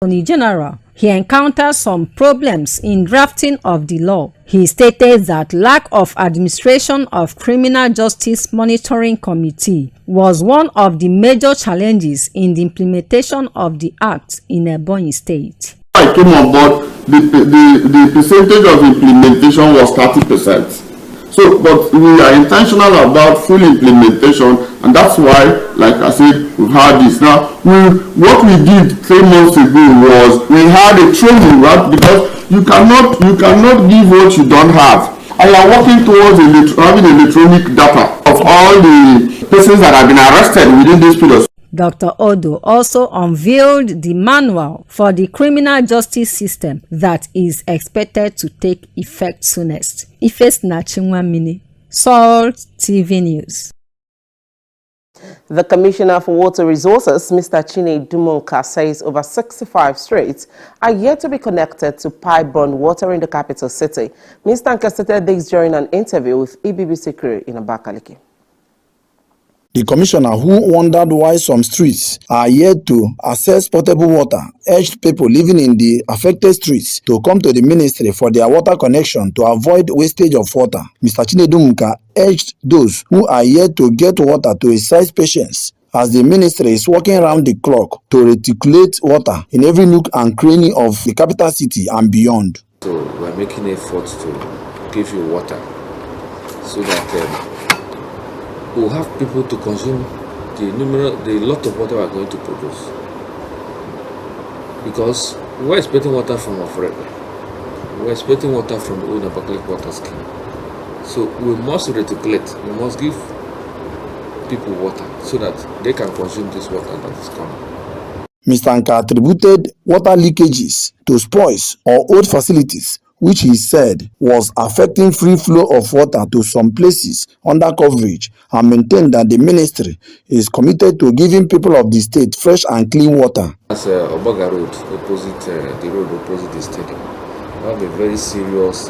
Attorney General, he encountered some problems in drafting of the law. He stated that lack of administration of Criminal Justice Monitoring Committee was one of the major challenges in the implementation of the act in Ebonyi State. I came on board, the percentage of implementation was 30%. So, but we are intentional about full implementation, and that's why, like I said, we've had this. Now, what we did 3 months ago was we had a training, right? Because you cannot give what you don't have. And we are working towards having electronic data of all the persons that have been arrested within this period. Dr. Odo also unveiled the manual for the criminal justice system that is expected to take effect soonest. Ifes Nachinwamini, Salt TV News. The Commissioner for Water Resources, Mr. Chine Dumonka, says over 65 streets are yet to be connected to pipe-borne water in the capital city. Mr. Nka stated this during an interview with EBBC crew in Abakaliki. The commissioner, who wondered why some streets are yet to access potable water, urged people living in the affected streets to come to the ministry for their water connection to avoid wastage of water. Mr. Chinedumka urged those who are yet to get water to exercise patience, as the ministry is working around the clock to reticulate water in every nook and cranny of the capital city and beyond. So we're making efforts to give you water so that we'll have people to consume the lot of water we're going to produce. Because we're expecting water from our forever. We're expecting water from the old Abakaliki water scheme. So we must reticulate, we must give people water so that they can consume this water that is coming. Mr. Nka attributed water leakages to spoils or old facilities, which he said was affecting free flow of water to some places under coverage, and maintained that the ministry is committed to giving people of the state fresh and clean water. As Obaga Road, the road opposite the stadium, we have a very serious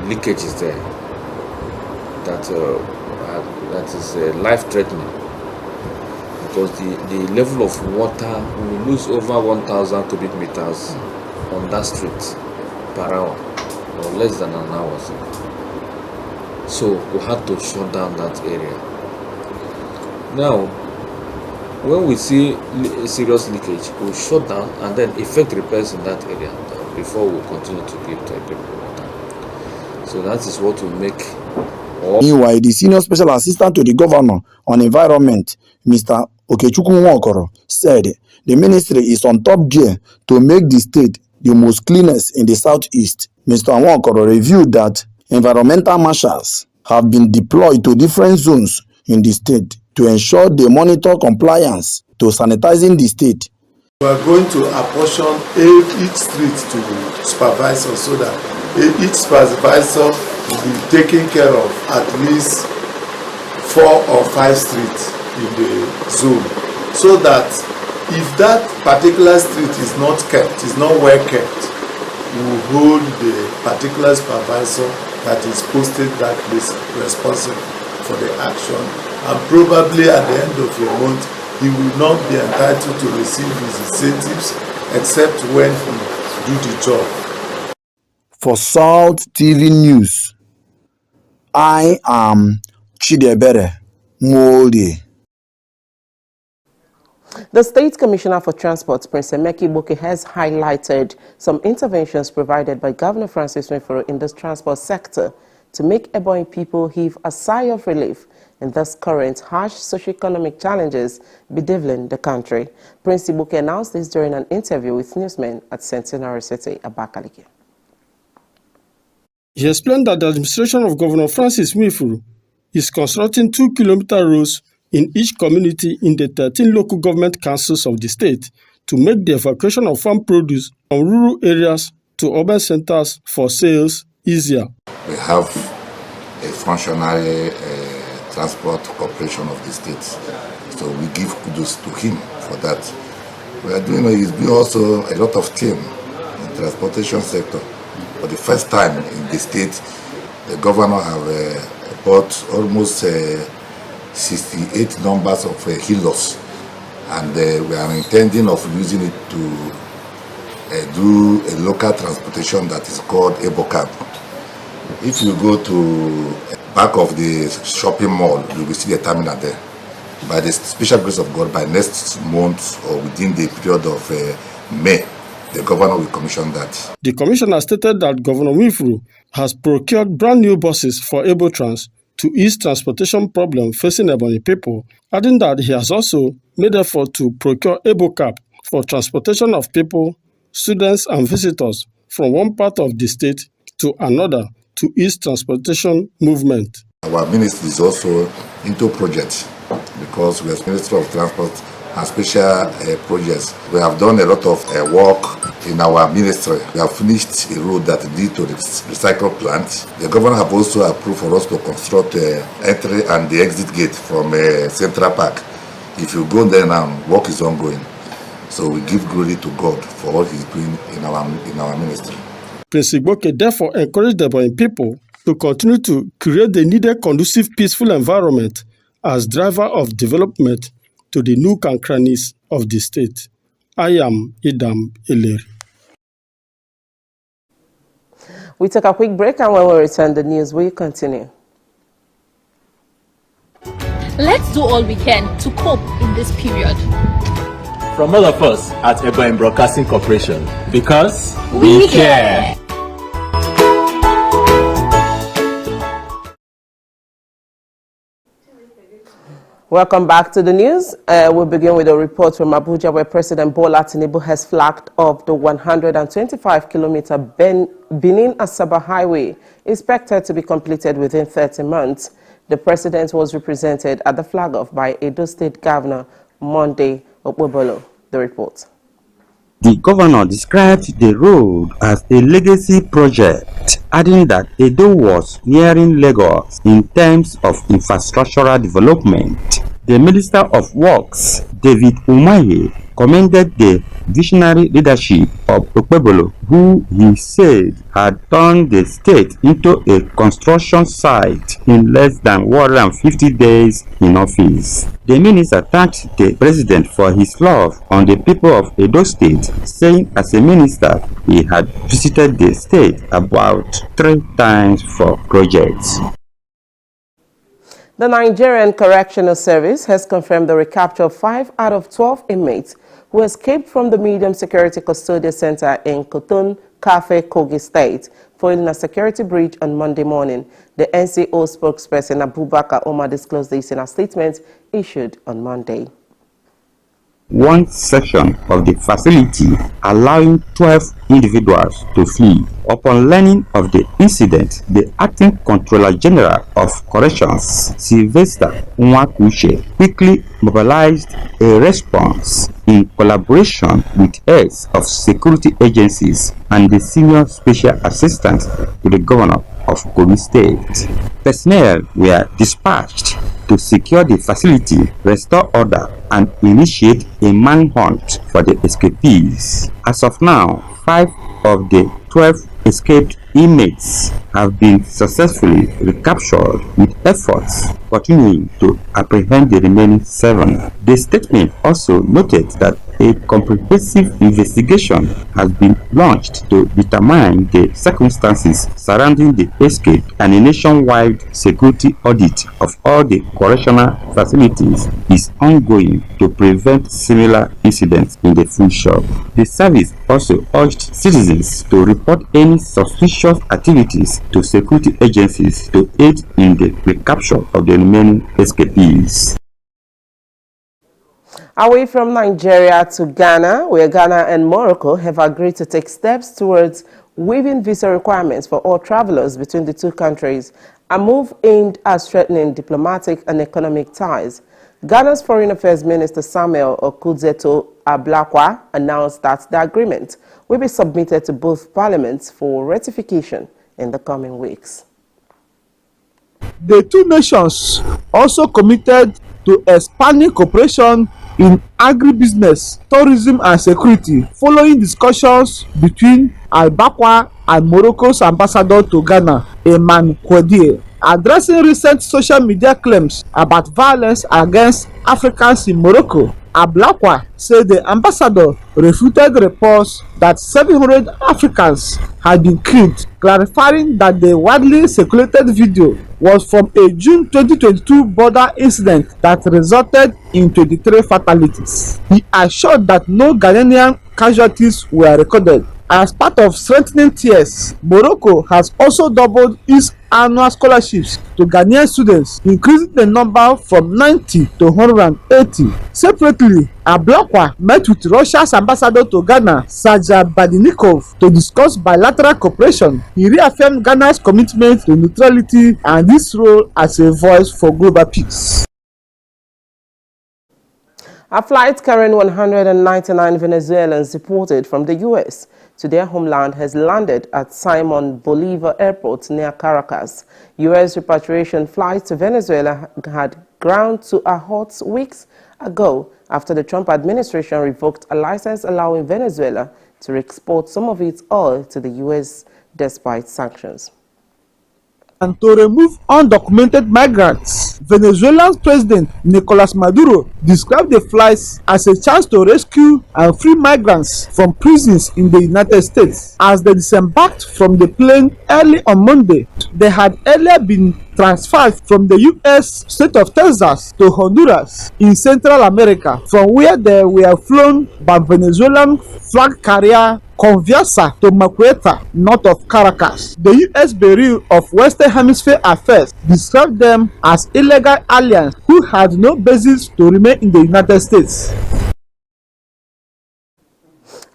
leakages there that is life-threatening, because the level of water, we will lose over 1,000 cubic meters on that street per hour, or less than an hour. So we had to shut down that area. Now, when we see a serious leakage, we'll shut down and then effect repairs in that area before we continue to give people water. So that is what will make. Meanwhile, the senior special assistant to the governor on environment, Mr. Okechukwu Nwokoro, said the ministry is on top gear to make the state the most cleanest in the southeast. Mr. Nwokoro reviewed that environmental marshals have been deployed to different zones in the state to ensure they monitor compliance to sanitizing the state. We are going to apportion each street to supervisors so that each supervisor will be taking care of at least 4 or 5 streets in the zone, so that if that particular street is not kept, is not well kept, we will hold the particular supervisor that is posted that place responsible for the action, and probably at the end of a month he will not be entitled to receive his incentives except when he do the job. For Salt TV News, I am Chidebere Mwode. The State Commissioner for Transport, Prince Emeki Boke, has highlighted some interventions provided by Governor Francis Nwifuru in the transport sector to make Ebonyi people heave a sigh of relief in this current harsh socio-economic challenges bedeviling the country. Prince Ibuke announced this during an interview with newsmen at Centenary City, Abakaliki. He explained that the administration of Governor Francis Nwifuru is constructing 2-kilometer roads in each community in the 13 local government councils of the state to make the evacuation of farm produce from rural areas to urban centers for sales easier. We have a functionary transport corporation of the state, so we give kudos to him for that. We are doing also a lot of team in transportation sector. For the first time in the state, the governor have bought almost 68 numbers of healers and we are intending of using it to do a local transportation that is called EBOCAB. If you go to back of the shopping mall, you will see the terminal there. By the special grace of God, by next month or within the period of May, the governor will commission that. The commissioner stated that Governor Nwifuru has procured brand new buses for Ebotrans to ease transportation problem facing Ebonyi people, adding that he has also made effort to procure EBOCAB for transportation of people, students and visitors from one part of the state to another to ease transportation movement. Our ministry is also into projects because we are Ministry of Transport and special projects. We have done a lot of work in our ministry. We have finished a road that leads to the recycle plant. The governor have also approved for us to construct entry and the exit gate from Central Park. If you go there now, work is ongoing. So we give glory to God for what He's doing in our ministry. Prince Igboke therefore encouraged the Ebonyi people to continue to create the needed conducive, peaceful environment as driver of development to the nook and crannies of the state. I am Idam Ileri. We take a quick break, and when we return, the news will continue. Let's do all we can to cope in this period. From all of us at Ebonyi Broadcasting Corporation, because we care. Welcome back to the news. We'll begin with a report from Abuja, where President Bola Tinubu has flagged off the 125-kilometer Benin-Asaba highway, expected to be completed within 30 months. The president was represented at the flag-off by Edo State Governor Monday Okpobolo. The report. The governor described the road as a legacy project, adding that Edo was nearing Lagos in terms of infrastructural development. The Minister of Works, David Umahi, commended the visionary leadership of Okpebolo, who he said had turned the state into a construction site in less than 150 days in office. The minister thanked the president for his love on the people of Edo State, saying as a minister he had visited the state about 3 times for projects. The Nigerian Correctional Service has confirmed the recapture of 5 out of 12 inmates who escaped from the medium security custodial center in Kotun, Kafe, Kogi State, following a security breach on Monday morning. The NCO spokesperson Abubakar Omar disclosed this in a statement issued on Monday. One section of the facility allowing 12 individuals to flee. Upon learning of the incident, the Acting Controller General of Corrections, Sylvester Nwakuche, quickly mobilized a response in collaboration with heads of security agencies and the Senior Special Assistant to the Governor of Kogi State. Personnel were dispatched to secure the facility, restore order, and initiate a manhunt for the escapees. As of now, 5 of the 12 escaped inmates have been successfully recaptured, with efforts continuing to apprehend the remaining 7. The statement also noted that a comprehensive investigation has been launched to determine the circumstances surrounding the escape, and a nationwide security audit of all the correctional facilities is ongoing to prevent similar incidents in the future. The service also urged citizens to report any suspicious activities to security agencies to aid in the recapture of the remaining escapees. Away from Nigeria to Ghana, where Ghana and Morocco have agreed to take steps towards waiving visa requirements for all travelers between the two countries, a move aimed at strengthening diplomatic and economic ties. Ghana's Foreign Affairs Minister Samuel Okudzeto Ablakwa announced that the agreement will be submitted to both parliaments for ratification in the coming weeks. The two nations also committed to expanding cooperation in agribusiness, tourism and security following discussions between Ablakwa and Morocco's ambassador to Ghana, Eman Kwadie, addressing recent social media claims about violence against Africans in Morocco. Ablakwa said the ambassador refuted reports that 700 Africans had been killed, clarifying that the widely circulated video was from a June 2022 border incident that resulted in 23 fatalities. He assured that no Ghanaian casualties were recorded. As part of strengthening ties, Morocco has also doubled its annual scholarships to Ghanaian students, increasing the number from 90 to 180. Separately, Ablakwa met with Russia's ambassador to Ghana, Sergei Badinikov, to discuss bilateral cooperation. He reaffirmed Ghana's commitment to neutrality and its role as a voice for global peace. A flight carrying 199 Venezuelans deported from the U.S. to their homeland has landed at Simon Bolivar Airport near Caracas. U.S. repatriation flights to Venezuela had ground to a halt weeks ago after the Trump administration revoked a license allowing Venezuela to export some of its oil to the U.S. despite sanctions. And to remove undocumented migrants, Venezuelan President Nicolas Maduro described the flights as a chance to rescue and free migrants from prisons in the United States. As they disembarked from the plane early on Monday, they had earlier been transferred from the U.S. state of Texas to Honduras in Central America, from where they were flown by Venezuelan flag carrier Conviasa to Macueta, north of Caracas. The U.S. Bureau of Western Hemisphere Affairs described them as illegal aliens who had no basis to remain in the United States.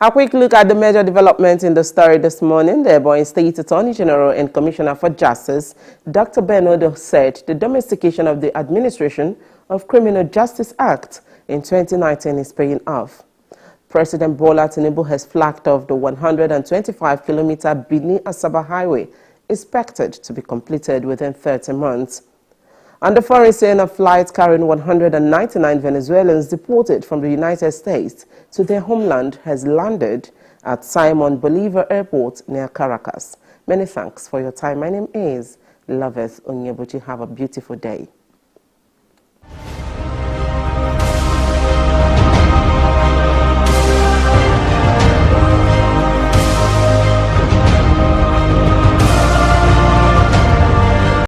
A quick look at the major developments in the story this morning. The Ebonyi State Attorney General and Commissioner for Justice, Dr. Benodo, said the domestication of the Administration of Criminal Justice Act in 2019 is paying off. President Bola Tinubu has flagged off the 125-kilometer Benin-Asaba highway, expected to be completed within 30 months. On the foreign scene, a flight carrying 199 Venezuelans deported from the United States to their homeland has landed at Simon Bolivar Airport near Caracas. Many thanks for your time. My name is Loveth Onyebuchi. Have a beautiful day.